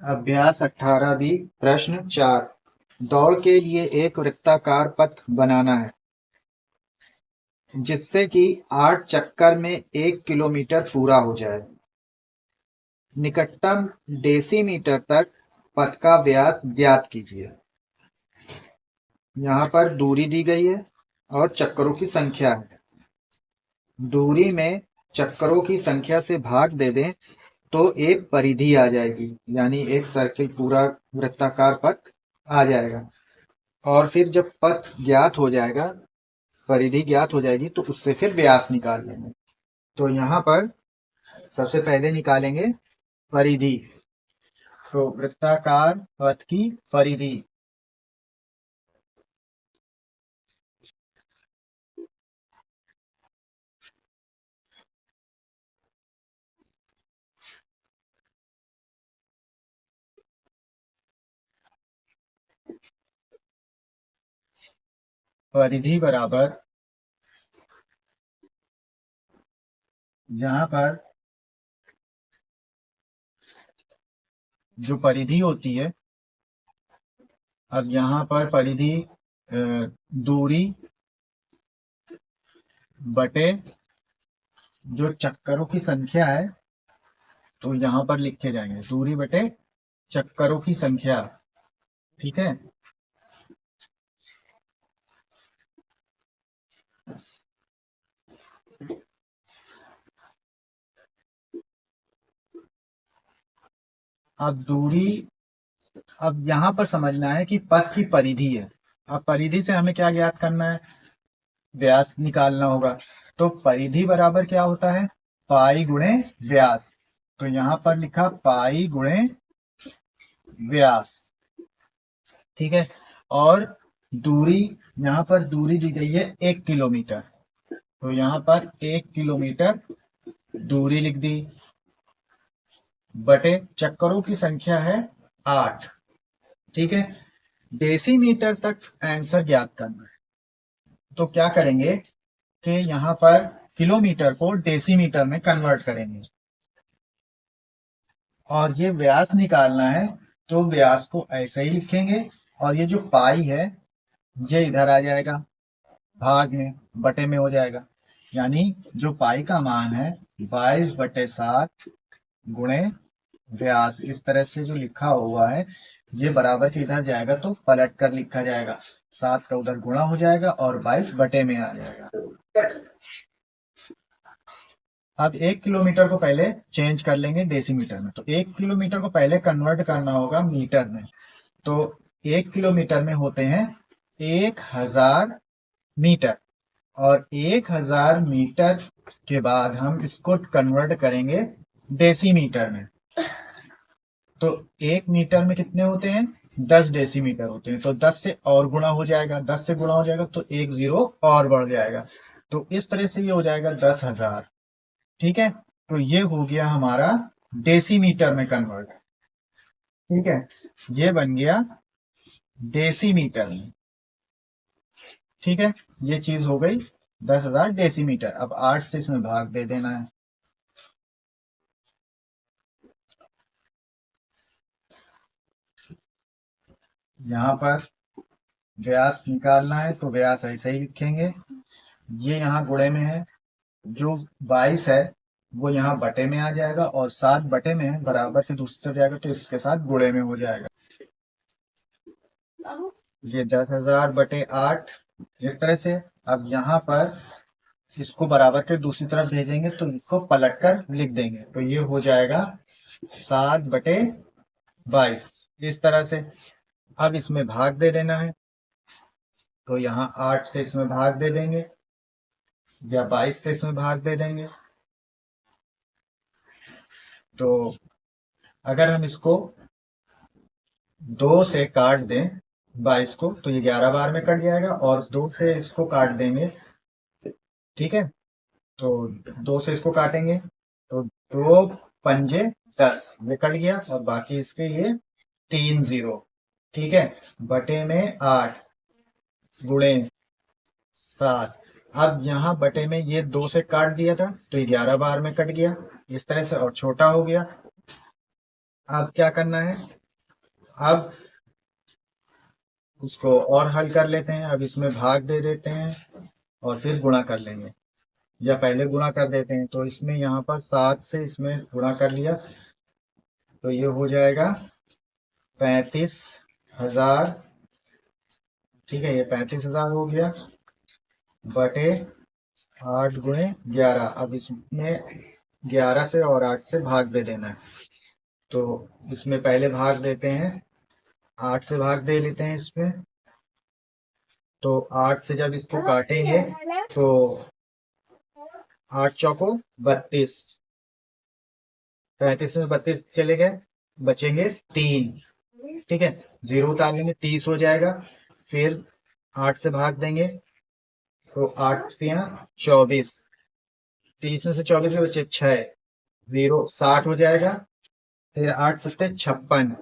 अभ्यास 18 बी प्रश्न 4। दौड़ के लिए एक वृत्ताकार पथ बनाना है जिससे कि 8 चक्कर में 1 किलोमीटर पूरा हो जाए। निकटतम डेसीमीटर तक पथ का व्यास ज्ञात कीजिए। यहाँ पर दूरी दी गई है और चक्करों की संख्या है। दूरी में चक्करों की संख्या से भाग दे दें तो एक परिधि आ जाएगी, यानी एक सर्किल पूरा वृत्ताकार पथ आ जाएगा। और फिर जब पथ ज्ञात हो जाएगा, परिधि ज्ञात हो जाएगी, तो उससे फिर व्यास निकाल लेंगे। तो यहाँ पर सबसे पहले निकालेंगे परिधि। तो वृत्ताकार पथ की परिधि। परिधि बराबर, यहाँ पर जो परिधि होती है, अब यहाँ पर परिधि दूरी बटे जो चक्करों की संख्या है, तो यहाँ पर लिखे जाएंगे दूरी बटे चक्करों की संख्या। ठीक है। अब दूरी, अब यहाँ पर समझना है कि पथ की परिधि है। अब परिधि से हमें क्या ज्ञात करना है? व्यास निकालना होगा। तो परिधि बराबर क्या होता है? पाई गुणे व्यास। तो यहाँ पर लिखा पाई गुणे व्यास। ठीक है। और दूरी, यहाँ पर दूरी दी गई है 1 किलोमीटर। तो यहाँ पर 1 किलोमीटर दूरी लिख दी, बटे चक्करों की संख्या है 8। ठीक है। डेसीमीटर तक आंसर ज्ञात करना है, तो क्या करेंगे कि यहाँ पर किलोमीटर को डेसीमीटर में कन्वर्ट करेंगे और ये व्यास निकालना है, तो व्यास को ऐसे ही लिखेंगे और ये जो पाई है ये इधर आ जाएगा, भाग में, बटे में हो जाएगा। यानी जो पाई का मान है 22/7 गुणे व्यास, इस तरह से जो लिखा हुआ है ये बराबर के इधर जाएगा तो पलट कर लिखा जाएगा। 7 का उधर गुणा हो जाएगा और 22 बटे में आ जाएगा। अब 1 किलोमीटर को पहले चेंज कर लेंगे डेसीमीटर में। तो 1 किलोमीटर को पहले कन्वर्ट करना होगा मीटर में। तो 1 किलोमीटर में होते हैं 1000 मीटर, और 1000 मीटर के बाद हम इसको कन्वर्ट करेंगे डेसीमीटर में। तो 1 मीटर में कितने होते हैं? 10 डेसीमीटर होते हैं। तो 10 से और गुणा हो जाएगा, 10 से गुणा हो जाएगा तो एक जीरो और बढ़ जाएगा। तो इस तरह से ये हो जाएगा 10,000। ठीक है। तो ये हो गया हमारा डेसीमीटर में कन्वर्ट। ठीक है। ये बन गया डेसीमीटर में। ठीक है। ये चीज हो गई 10,000 डेसीमीटर। अब 8 से इसमें भाग दे देना है। यहाँ पर व्यास निकालना है, तो व्यास ऐसे ही लिखेंगे। ये यहाँ गुणे में है, जो 22 है वो यहाँ बटे में आ जाएगा, और 7 बटे में है, बराबर के दूसरी तरफ जाएगा तो इसके साथ गुणे में हो जाएगा। ये 10,000 बटे 8 इस तरह से। अब यहाँ पर इसको बराबर के दूसरी तरफ भेजेंगे तो इसको पलट कर लिख देंगे, तो ये हो जाएगा 7/22 इस तरह से। अब इसमें भाग दे देना है, तो यहाँ 8 से इसमें भाग दे देंगे या 22 से इसमें भाग दे देंगे। तो अगर हम इसको 2 से काट दें 22 को, तो ये 11 बार में कट जाएगा, और 2 से इसको काट देंगे। ठीक है। तो 2 से इसको काटेंगे तो 2×5 = 10, ये कट गया, और बाकी इसके ये 3 जीरो। ठीक है। बटे में 8 गुणे 7। अब यहाँ बटे में ये 2 से काट दिया था तो ये 11 बार में कट गया इस तरह से, और छोटा हो गया। अब क्या करना है, अब उसको और हल कर लेते हैं। अब इसमें भाग दे देते हैं और फिर गुणा कर लेंगे, या पहले गुणा कर देते हैं। तो इसमें यहाँ पर 7 से इसमें गुणा कर लिया, तो ये हो जाएगा 35,000। ठीक है, ये 35,000 हो गया बटे 8 × 11। अब इसमें 11 से और 8 से भाग दे देना है। तो इसमें पहले भाग देते हैं, 8 से भाग दे लेते हैं इसमें। तो 8 से जब इसको काटेंगे तो 8 चौको 32, 35 में 32 चले गए, बचेंगे 3। ठीक है, 0 उतार लेंगे, 30 हो जाएगा। फिर 8 से भाग देंगे तो 8 तिया 24, 30 में से 24 के बचे 6, 0 60 हो जाएगा। फिर 8 सत्ते 56,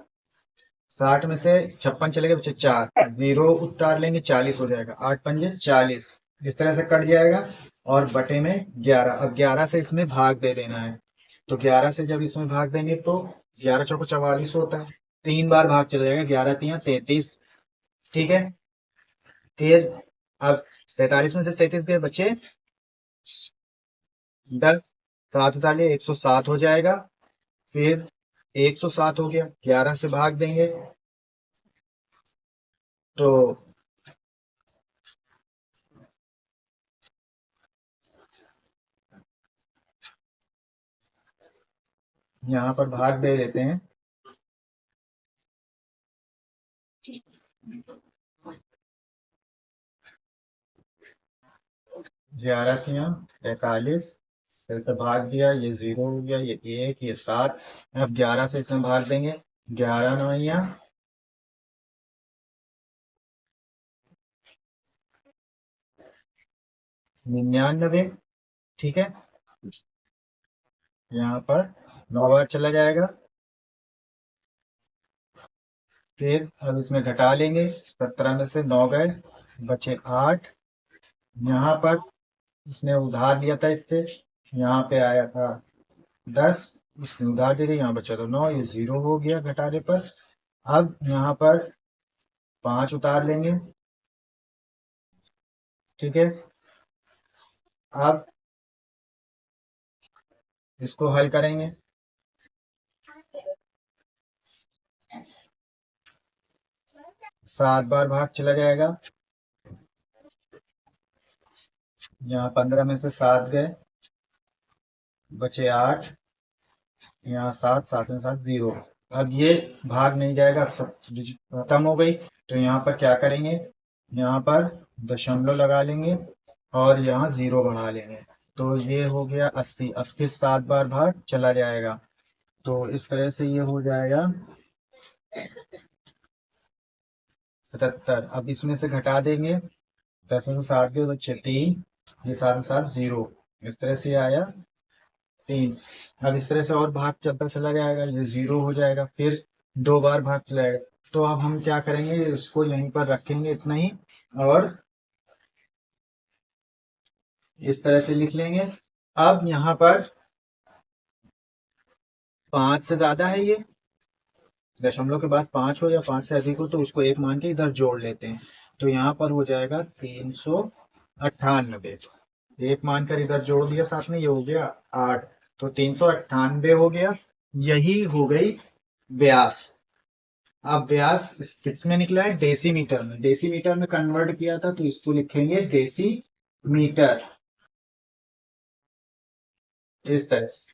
60 में से 56 चले गए, बचे 4, 0 उतार लेंगे, 40 हो जाएगा। 8 पंजे 40, इस तरह से कट जाएगा। और बटे में 11, अब 11 से इसमें भाग दे देना है। तो 11 से जब इसमें भाग देंगे तो 11 चौको 44 होता है, 3 बार भाग चला जाएगा, 11 तिया 33। ठीक है, फिर अब 43 में से 33 गए, बचे 10, 7 उतार लिए, 107 हो जाएगा। फिर 107 हो गया, 11 से भाग देंगे तो यहाँ पर भाग दे लेते हैं। 11 तिया 43, फिर से भाग दिया, ये 0 हो गया, ये 1, ये 7। अब 11 से इसमें भाग देंगे, 11 9 99। ठीक है, यहाँ पर 9 बार चला जाएगा। फिर अब इसमें घटा लेंगे, 17 में से 9 गए, बचे 8। यहाँ पर इसने उधार लिया था इससे, यहाँ पे आया था 10, इसने उधार दे दिया, यहाँ बचा तो 9, ये 0 हो गया घटाने पर। अब यहाँ पर 5 उतार लेंगे। ठीक है, अब इसको हल करेंगे। 7 बार भाग चला जाएगा, यहाँ 15 में से 7 गए, बचे 8, यहाँ 7, 7 में 7 0। अब ये भाग नहीं जाएगा, खत्म हो गई। तो यहाँ पर क्या करेंगे, यहाँ पर दशमलव लगा लेंगे और यहाँ 0 बढ़ा लेंगे। तो ये हो गया 80। अब फिर 7 बार भाग चला जाएगा, तो इस तरह से ये हो जाएगा 77। अब इसमें से घटा देंगे, 10 में से 7 के बच्चे 3, ये 7 में 7 0, इस तरह से आया 3। अब इस तरह से और भाग चलता चला जाएगा, ये 0 हो जाएगा। फिर 2 बार भाग चलाएगा। तो अब हम क्या करेंगे, इसको यहीं पर रखेंगे इतना ही, और इस तरह से लिख लेंगे। अब यहाँ पर 5 से ज्यादा है, ये दशमलव के बाद 5 हो या 5 से अधिक हो तो उसको 1 मान के इधर जोड़ लेते हैं। तो यहाँ पर हो जाएगा 398, 1 मानकर इधर जोड़ दिया साथ में, ये हो गया 8, तो 398 हो गया। यही हो गई व्यास। अब व्यास कितने निकला है, डेसीमीटर में, डेसीमीटर में कन्वर्ट किया था तो इसको लिखेंगे डेसीमीटर, इस तरह से।